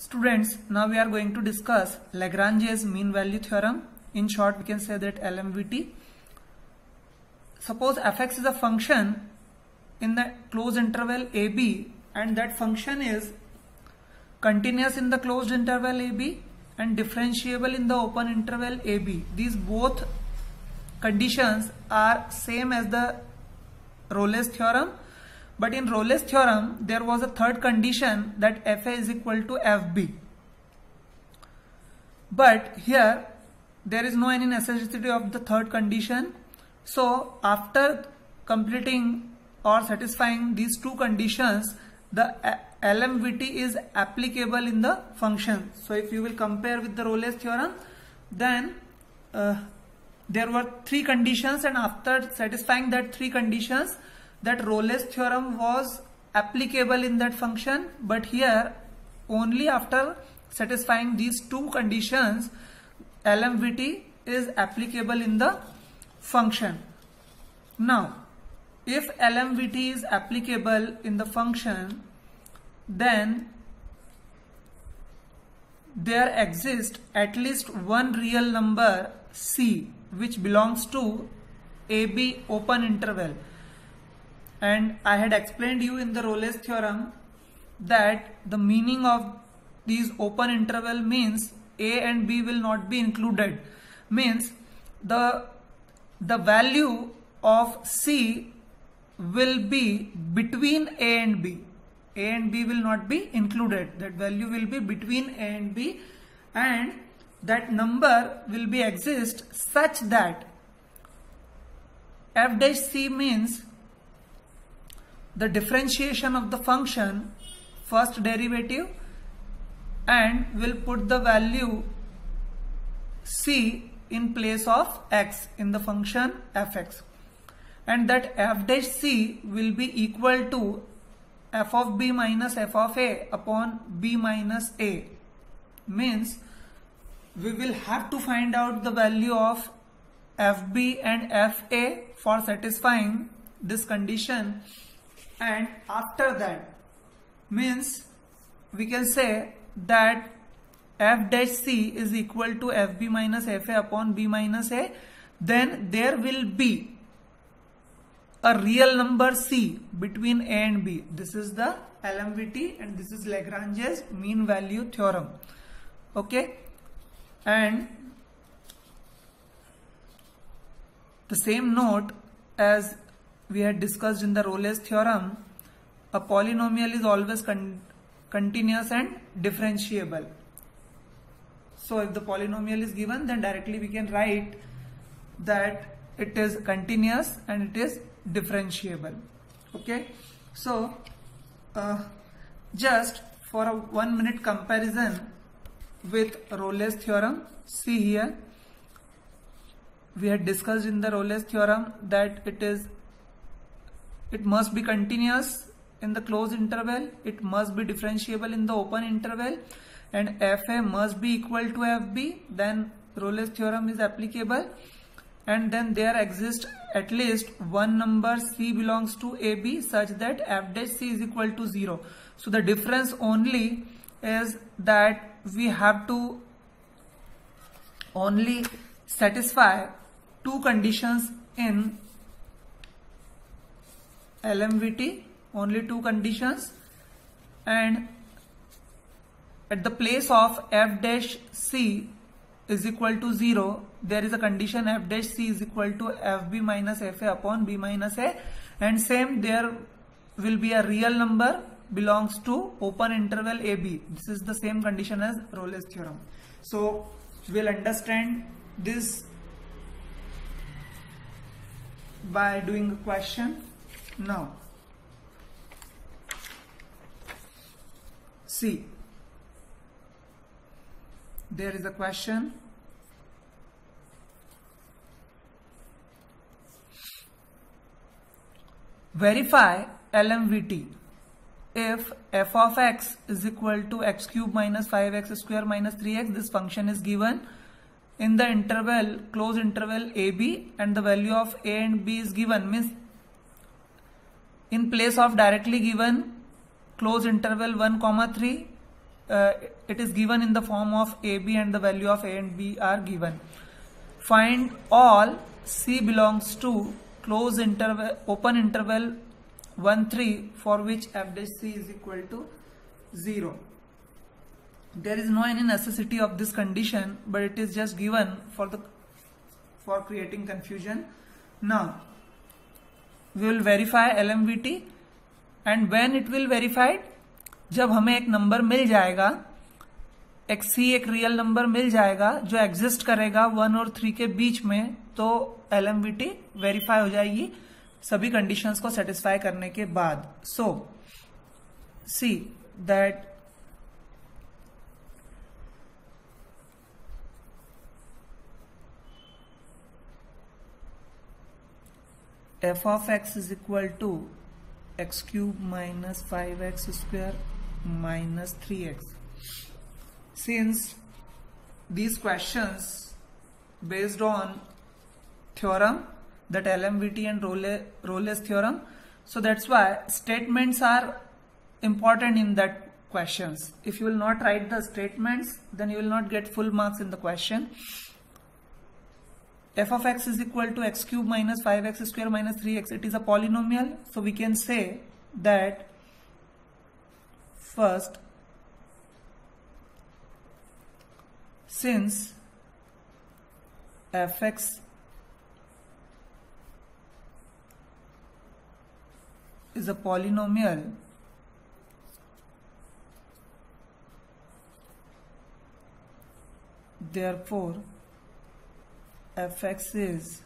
Students, now we are going to discuss Lagrange's mean value theorem. In short, we can say that LMVT. Suppose fx is a function in the closed interval AB and that function is continuous in the closed interval AB and differentiable in the open interval AB. These both conditions are same as the Rolle's theorem. But in Rolle's theorem, there was a third condition that fa is equal to fb. But here, there is no any necessity of the third condition. So, after completing or satisfying these two conditions, the LMVT is applicable in the function. So, if you will compare with the Rolle's theorem, then there were three conditions, and after satisfying that three conditions, that Rolle's theorem was applicable in that function, but here only after satisfying these two conditions LMVT is applicable in the function. Now, if LMVT is applicable in the function, then there exists at least one real number C which belongs to AB open interval. And I had explained you in the Rolle's theorem that the meaning of these open interval means A and B will not be included. Means the value of C will be between A and B. A and B will not be included. That value will be between A and B, and that number will be exist such that f dash C means the differentiation of the function first derivative, and will put the value C in place of x in the function fx, and that f dash C will be equal to f of b minus f of a upon b minus a. Means we will have to find out the value of fb and fa for satisfying this condition. And after that, means we can say that f dash C is equal to fb minus fa upon b minus a. Then there will be a real number C between a and b. This is the LMVT and this is Lagrange's mean value theorem. Okay, and the same note as we had discussed in the Rolle's theorem, a polynomial is always continuous and differentiable. So if the polynomial is given, then directly we can write that it is continuous and it is differentiable. Okay, so just for a 1 minute comparison with Rolle's theorem, see here, we had discussed in the Rolle's theorem that it must be continuous in the closed interval, it must be differentiable in the open interval, and fa must be equal to fb. Then Rolle's theorem is applicable, and then there exists at least one number C belongs to AB such that f dash C is equal to 0. So the difference only is that we have to only satisfy two conditions in LMVT, only two conditions, and at the place of f dash C is equal to 0, there is a condition f dash C is equal to fb minus fa upon b minus a, and same there will be a real number belongs to open interval AB. This is the same condition as Rolle's theorem. So we'll understand this by doing a question. Now, see, there is a question. Verify LMVT if f of x is equal to x cube minus 5x square minus 3x. This function is given in the interval, closed interval AB, and the value of a and b is given. Means in place of directly given closed interval 1, 3, it is given in the form of AB and the value of A and B are given. Find all C belongs to close interval, open interval 1, 3 for which f dash C is equal to 0. There is no any necessity of this condition, but it is just given for creating confusion. Now we will verify LMVT, and when it will verified, जब हमें एक number मिल जाएगा, एक C एक real number मिल जाएगा जो exist करेगा 1 और 3 के बीच में, तो LMVT वेरीफाई हो जाएगी सभी कंडीशंस को सेटिस्फाई करने के बाद. So see that f of x is equal to x cube minus 5x square minus 3x. Since these questions based on theorem, that LMVT and Rolle's theorem, so that's why statements are important in that questions. If you will not write the statements, then you will not get full marks in the question. F of x is equal to x cube minus 5x square minus 3x. It is a polynomial, so we can say that first, since fx is a polynomial, therefore fx is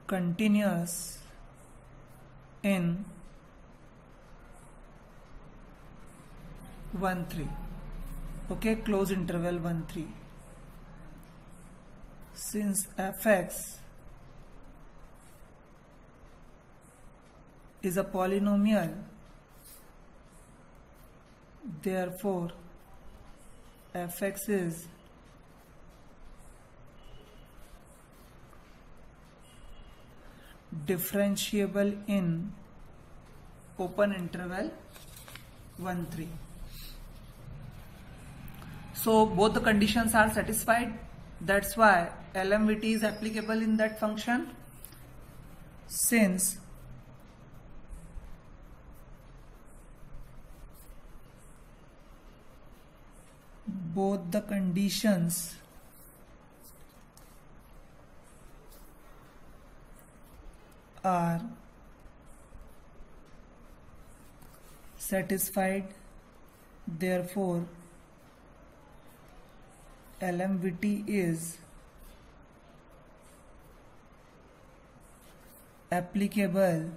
continuous in 1, 3. Okay, close interval 1, 3. Since fx is a polynomial, therefore fx is differentiable in open interval 1, 3. So both the conditions are satisfied. That's why LMVT is applicable in that function. Since both the conditions are satisfied, therefore LMVT is applicable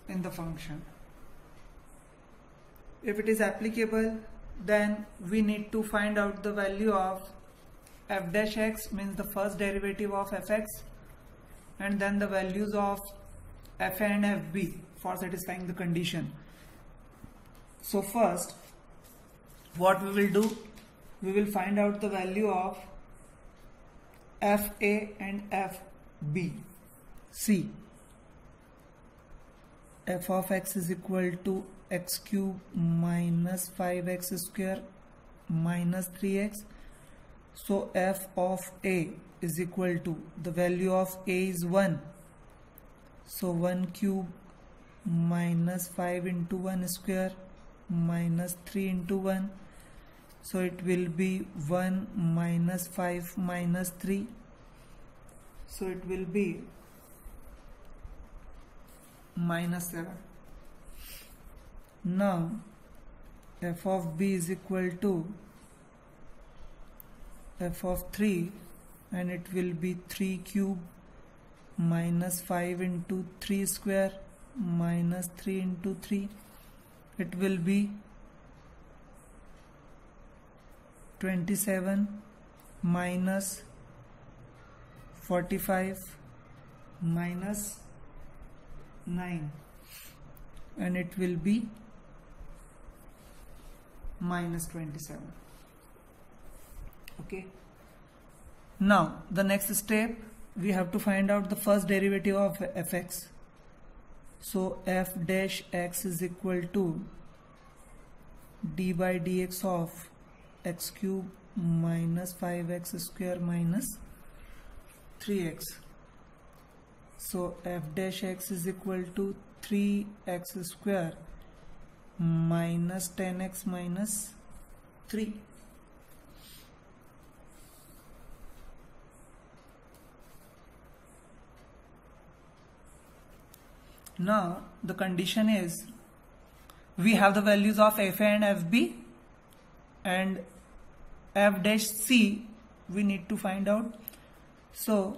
in the function. If it is applicable, then we need to find out the value of f dash x, means the first derivative of fx, and then the values of f and fb for satisfying the condition. So first, what we will do, we will find out the value of fa and fb. See, f of x is equal to x cube minus 5x square minus 3x. So f of a is equal to, the value of a is 1. So 1 cube minus 5 into 1 square minus 3 into 1. So it will be 1 minus 5 minus 3. So it will be minus 7. Now f of b is equal to f of 3, and it will be 3 cube minus 5 into 3 square minus 3 into 3. It will be 27 minus 45 minus 9, and it will be minus 27. Okay. Now the next step, we have to find out the first derivative of fx. So f dash x is equal to d by dx of x cube minus 5x square minus 3x. So f dash x is equal to 3x square minus 10x minus 3. Now the condition is we have the values of fa and fb, and f dash c we need to find out. So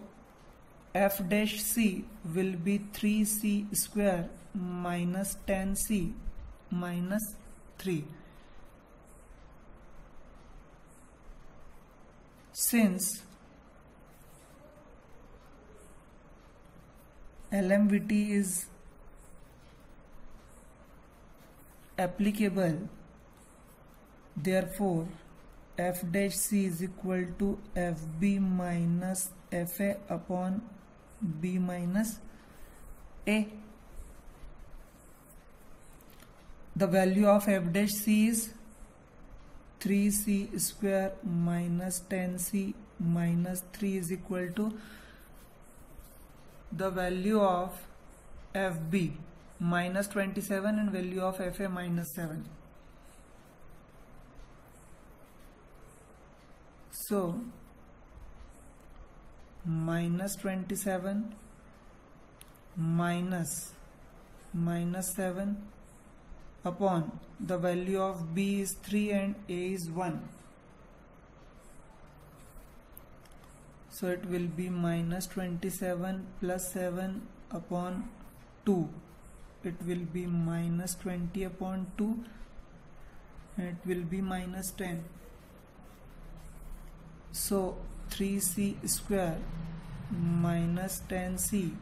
f dash c will be 3c square minus 10c minus 3. Since LMVT is applicable, therefore f dash c is equal to fb minus fa upon b minus a. The value of f dash c is 3c square minus 10c minus 3 is equal to the value of fb minus 27 and value of fa minus 7. So minus 27 minus 7 upon the value of b is 3 and a is 1. So it will be minus 27 plus 7 upon 2. It will be minus 20 upon 2 and it will be minus 10. So 3c square minus 10c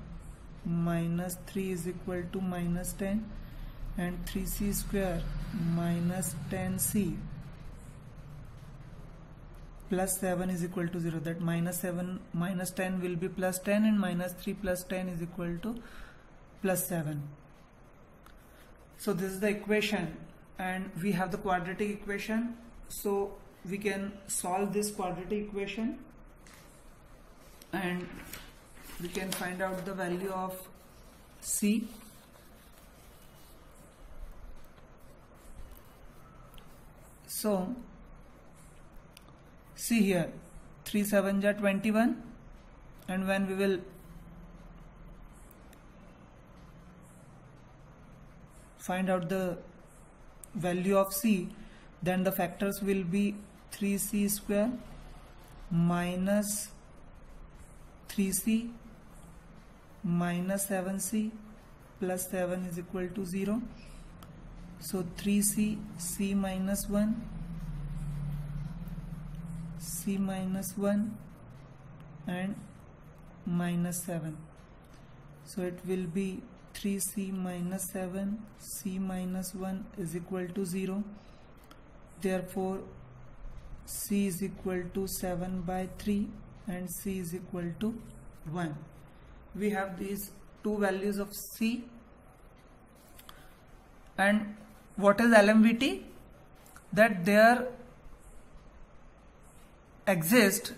minus 3 is equal to minus 10, and 3c square minus 10c plus 7 is equal to 0. That minus 7 minus 10 will be plus 10, and minus 3 plus 10 is equal to plus 7. So this is the equation, and we have the quadratic equation. So we can solve this quadratic equation and we can find out the value of c. So see here, 3 7 are 21, and when we will find out the value of c, then the factors will be 3c square minus 3c minus 7c plus 7 is equal to 0. So 3c, c minus 1, c minus 1 and minus 7. So it will be 3c minus 7, c minus 1 is equal to 0. Therefore c is equal to 7 by 3 and c is equal to 1. We have these two values of c. And what is LMVT? That there exists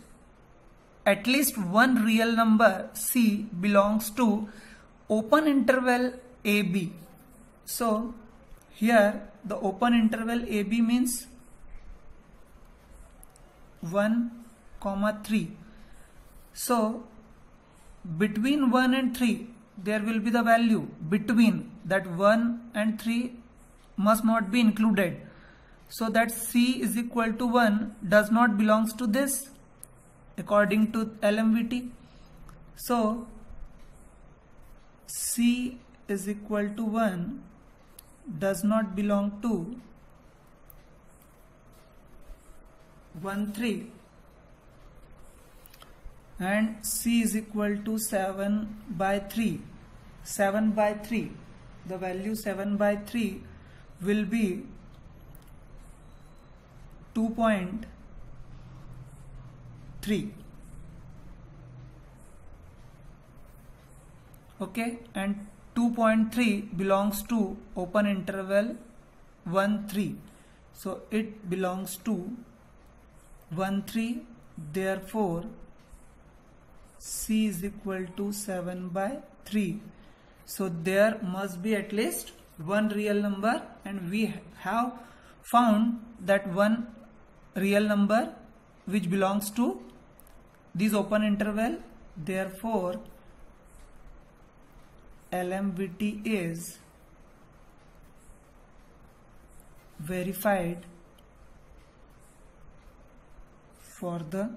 at least one real number c belongs to open interval AB. So here the open interval AB means 1, 3. So between 1 and 3 there will be the value between that 1 and 3 must not be included. So that c is equal to 1 does not belongs to this according to LMVT. So c is equal to 1 does not belong to 1 3, and c is equal to 7 by 3. 7 by 3, the value 7 by 3 will be 2.3. okay, and 2.3 belongs to open interval 1 3, so it belongs to 1 3, therefore C is equal to 7/3. So there must be at least one real number, and we have found that one real number which belongs to this open interval. Therefore LMVT is verified for the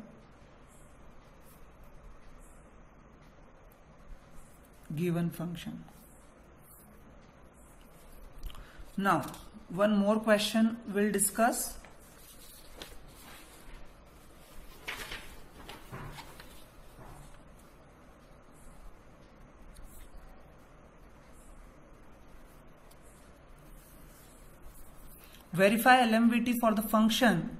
given function. Now one more question we'll discuss. Verify LMVT for the function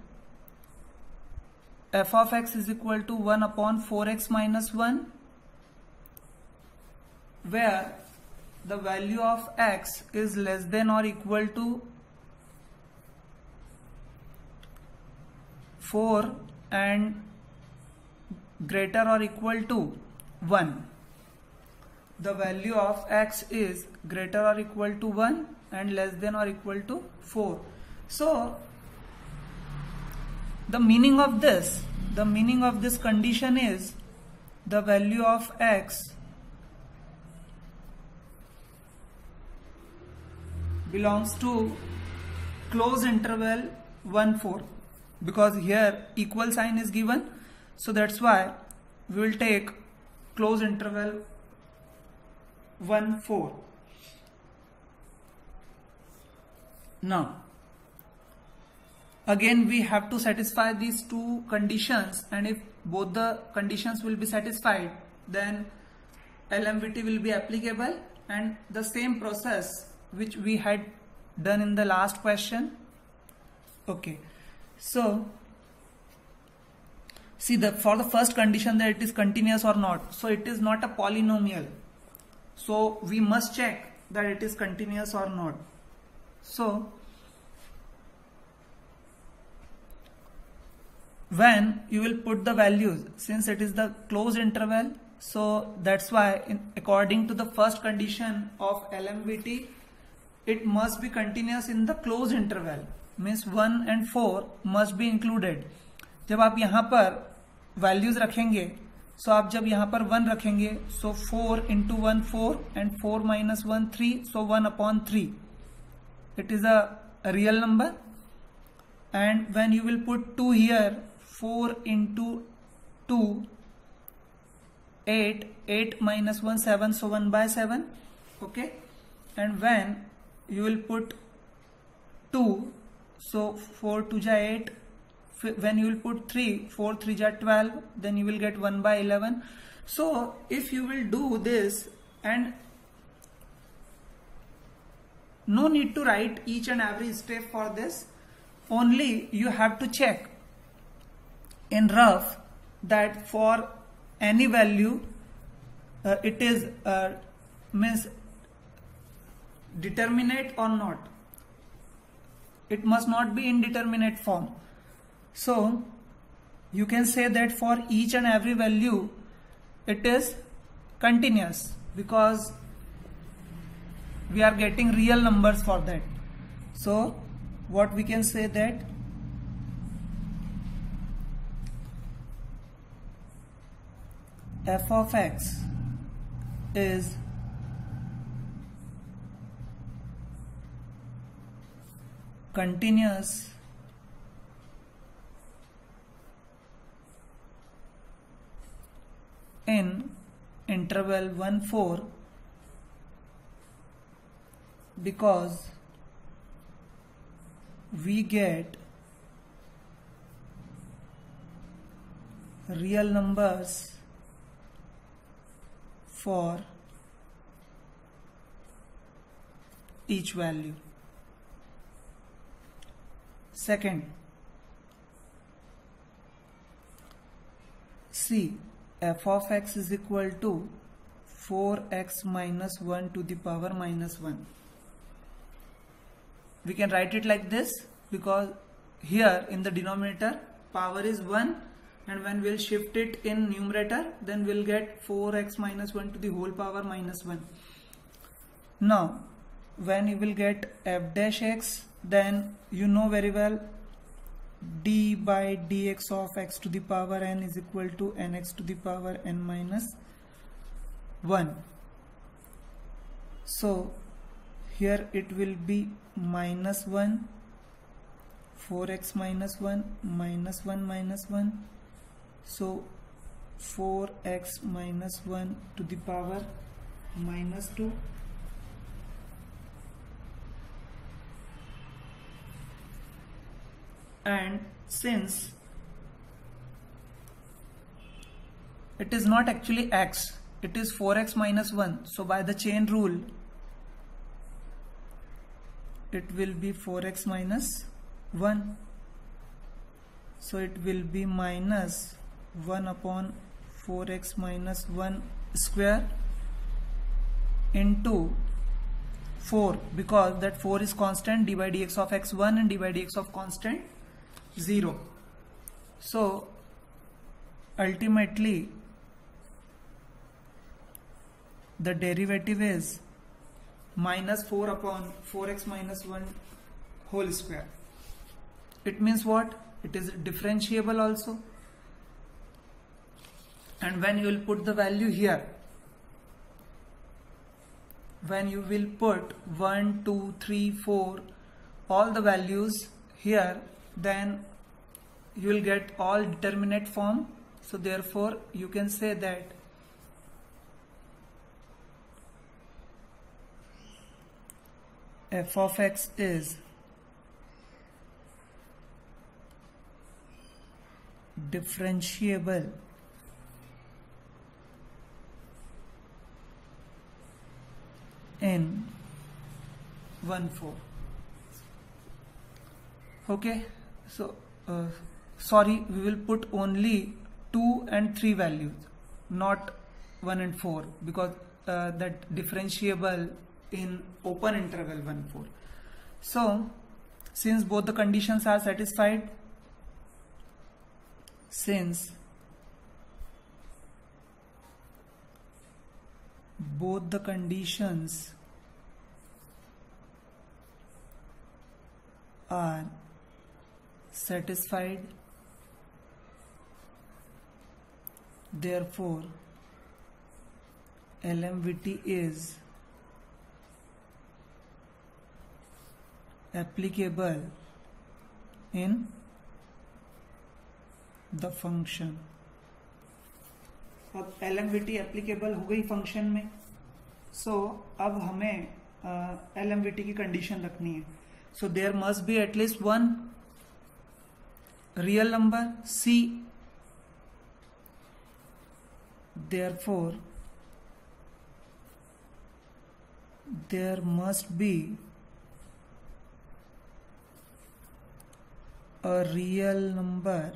f of x is equal to 1 upon 4x minus 1, where the value of x is less than or equal to 4 and greater or equal to 1. The value of x is greater or equal to 1 and less than or equal to 4. So the meaning of this condition is the value of x belongs to closed interval 1 4, because here equal sign is given, so that's why we will take closed interval 1 4. Now again we have to satisfy these two conditions, and if both the conditions will be satisfied, then LMVT will be applicable, and the same process which we had done in the last question. Okay, so see, for the first condition that it is continuous or not, so it is not a polynomial, so we must check that it is continuous or not. So when you will put the values, since it is the closed interval, so that's why according to the first condition of LMVT, it must be continuous in the closed interval, means 1 and 4 must be included. जब आप यहाँ पर values रखेंगे, so आप जब यहाँ पर 1 रखेंगे, so 4 into 1 4 and 4 minus 1 3, so 1 upon 3, it is a real number. And when you will put 2 here, 4 into 2 8, 8 minus 1 7, so 1/7, okay. And when you will put 2, so 4 2 ja 8, when you will put 3, 4 3 ja 12, then you will get 1/11. So if you will do this, and no need to write each and every step for this, only you have to check in rough that for any value it is means determinate or not. It must not be indeterminate form. So you can say that for each and every value it is continuous, because we are getting real numbers for that. So what we can say that f of x is continuous in interval 1 4 because we get real numbers for each value. Second, see, f of x is equal to 4x minus 1 to the power minus 1. We can write it like this because here in the denominator power is 1, and when we'll shift it in numerator, then we'll get 4x minus 1 to the whole power minus 1. Now when you will get f dash x, then you know very well d by dx of x to the power n is equal to nx to the power n minus 1. So here it will be minus 1, 4x minus 1, minus 1 minus 1. So 4x minus 1 to the power minus 2. And since it is not actually x, it is 4x minus 1, so by the chain rule it will be 4x minus 1. So it will be minus 1 upon 4x minus 1 square into 4, because that 4 is constant, d by dx of x 1 and d by dx of constant 0. So ultimately the derivative is minus 4 upon 4x minus 1 whole square. It means what? It is differentiable also. And when you will put the value here, when you will put 1, 2, 3, 4, all the values here, then you will get all determinate form. So therefore you can say that f of x is differentiable in 1/4. Okay, so sorry, we will put only 2 and 3 values, not 1 and 4, because that differentiable in open interval 1/4. So since both the conditions are satisfied, since both the conditions are satisfied, therefore LMVT is applicable in the function. अब LMVT applicable हो गई function में, सो अब हमें LMVT की condition रखनी है. So there must be at least one real number C. Therefore there must be a real number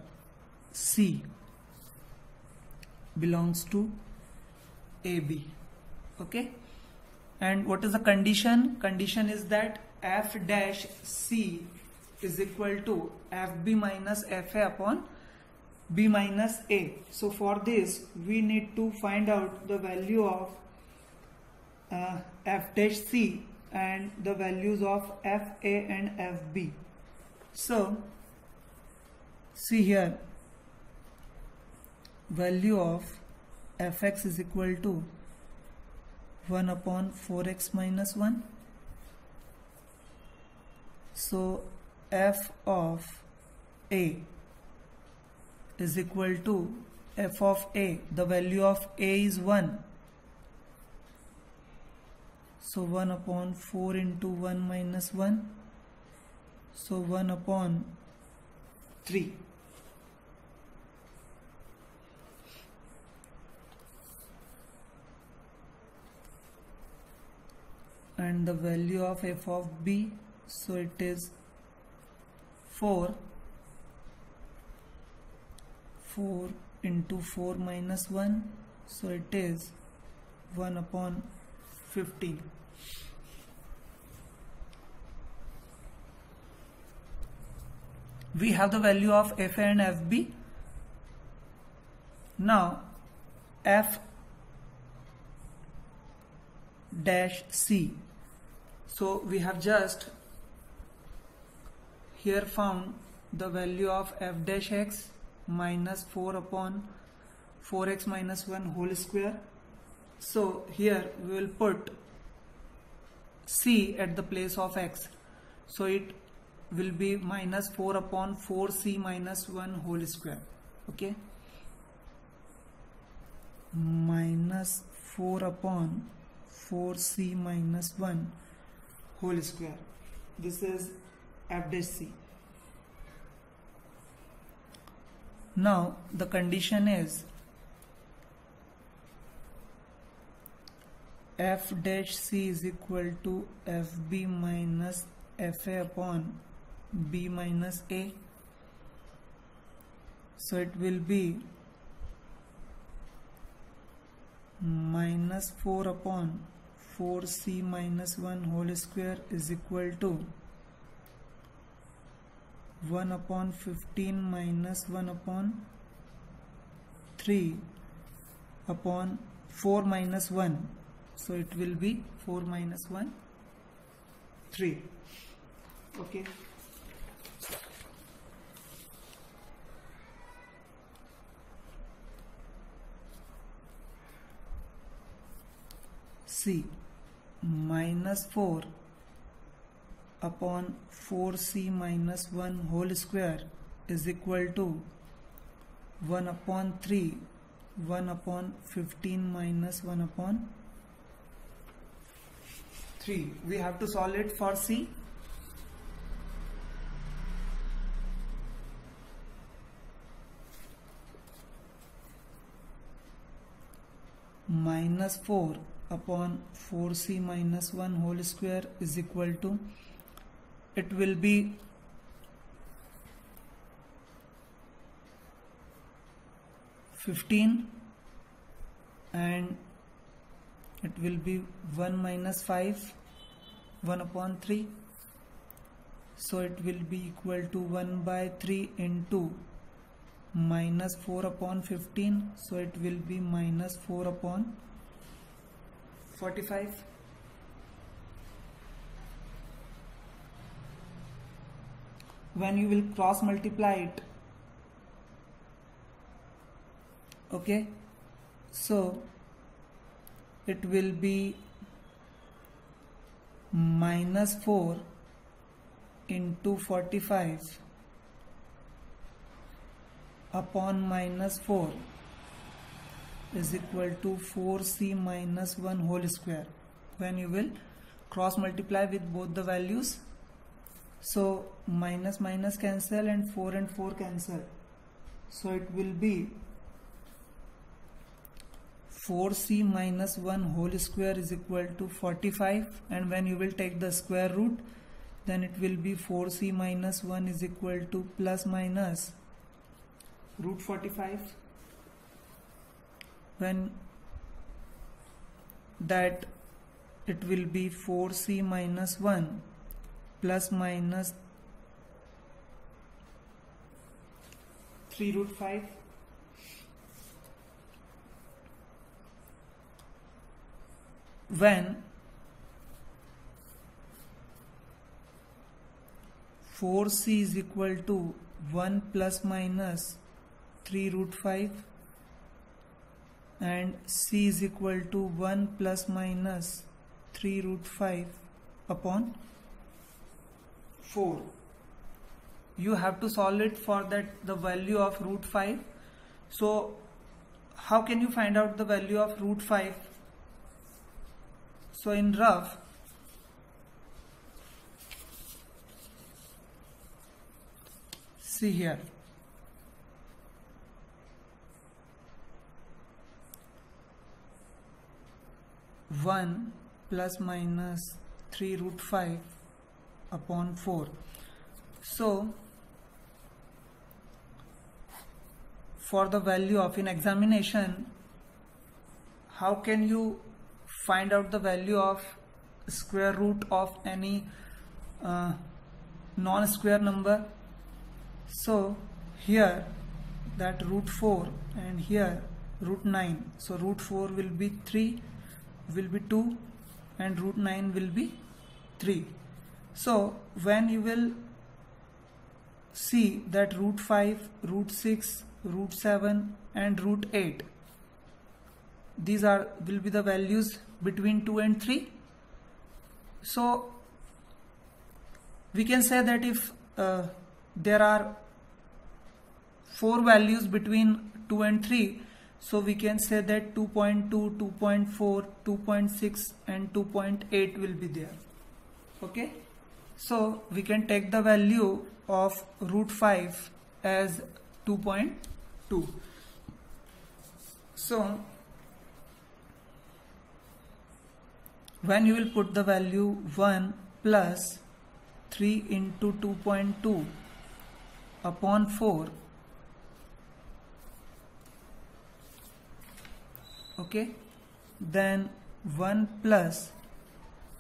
C belongs to AB. Okay, and what is the condition? Condition is that f dash C is equal to FB minus FA upon B minus A. So for this we need to find out the value of f dash C and the values of FA and FB. So see here, value of fx is equal to 1 upon 4x minus 1. So f of A is equal to f of A. The value of A is 1. So 1 upon 4 into 1 minus 1. So 1 upon 3. And the value of f of B, so it is 4 into 4 minus 1, so it is 1 upon 15. We have the value of FA and FB. Now F dash C. So we have just here found the value of F dash X minus 4 upon 4x minus 1 whole square. So here we will put C at the place of X. So it will be minus 4 upon 4C minus 1 whole square. Okay. Minus 4 upon 4C minus 1 whole square. This is F dash C. Now the condition is F dash C is equal to FB minus FA upon B minus A. So it will be minus 4 upon 4C minus 1 whole square is equal to 1 upon 15 minus 1 upon 3 upon 4 minus 1. So it will be 4 minus 1, 3. Okay. C minus 4 upon 4C minus 1 whole square is equal to 1 upon 3, 1 upon 15 minus 1 upon 3. We have to solve it for C. Minus 4 upon 4C minus 1 whole square is equal to, it will be 15 and it will be 1 minus 5, 1 upon 3. So it will be equal to 1 by 3 into minus 4 upon 15. So it will be minus 4 upon 45. When you will cross multiply it, okay, so it will be minus 4 into 45 upon minus 4 is equal to 4C minus 1 whole square. When you will cross multiply with both the values, so minus minus cancel and 4 cancel, so it will be 4C minus 1 whole square is equal to 45, and when you will take the square root, then it will be 4C minus 1 is equal to plus minus root 45. When that, it will be 4C minus 1 plus minus 3 root 5. When 4C is equal to 1 plus minus 3 root 5 and C is equal to 1 plus minus 3 root 5 upon 4. You have to solve it for that the value of root 5. So how can you find out the value of root 5? So in rough, see here, one plus minus 3 root 5 upon 4. So for the value of in examination, how can you find out the value of square root of any non-square number. So here that root 4 and here root 9. So root 4 will be 3, will be 2, and root 9 will be 3. So when you will see that root 5, root 6, root 7 and root 8, these will be the values between 2 and 3. So we can say that if there are 4 values between 2 and 3, so we can say that 2.2, 2.4, 2.6 and 2.8 will be there. Okay, so we can take the value of root 5 as 2.2. So when you will put the value 1 plus 3 into 2.2 upon 4, okay, then 1 plus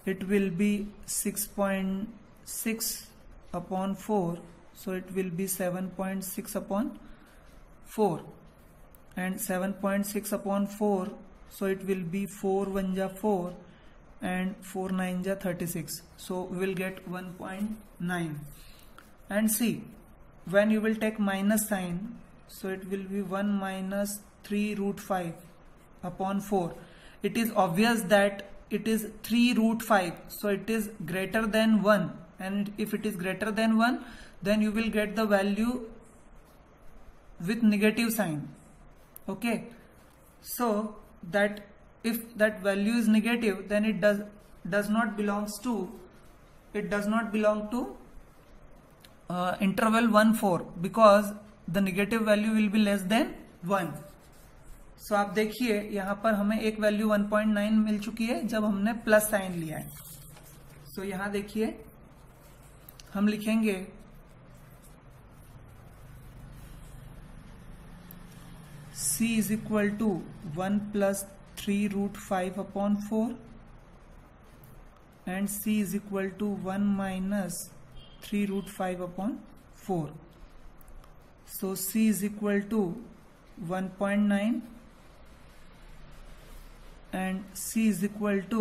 it will be 6.6 upon 4, so it will be 7.6 upon 4, and 7.6 upon 4, so it will be 4 1 ja 4 and 4 9 ja 36, so we will get 1.9. And see, when you will take minus sign, so it will be 1 minus 3 root 5 upon 4. It is obvious that it is 3 root 5, so it is greater than 1, and if it is greater than 1, then you will get the value with negative sign. Okay, so that if that value is negative, then it does not belong to interval 1 4, because the negative value will be less than 1. सो आप देखिए यहाँ पर हमें एक value 1.9 मिल चुकी है जब हमने प्लस साइन लिया है. सो यहाँ देखिए हम लिखेंगे c is equal to 1 plus 3 root 5 upon 4 and c is equal to 1 minus 3 root 5 upon 4. So c is equal to 1.9 and c is equal to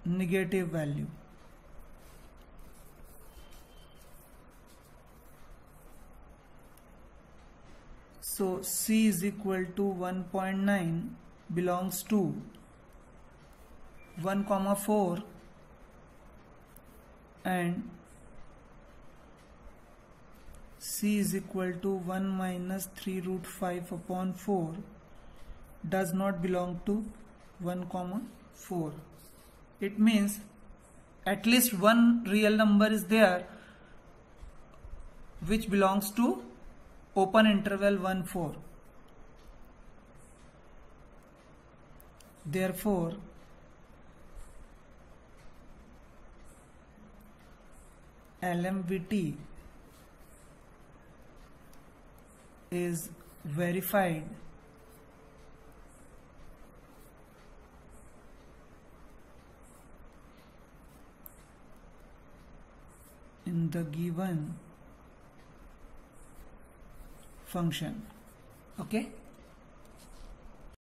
negative value. So c is equal to 1.9 belongs to 1,4 and c is equal to 1 minus 3 root 5 upon 4 does not belong to 1,4. It means at least one real number is there which belongs to open interval 1 4. Therefore LMVT is verified in the given function. Okay.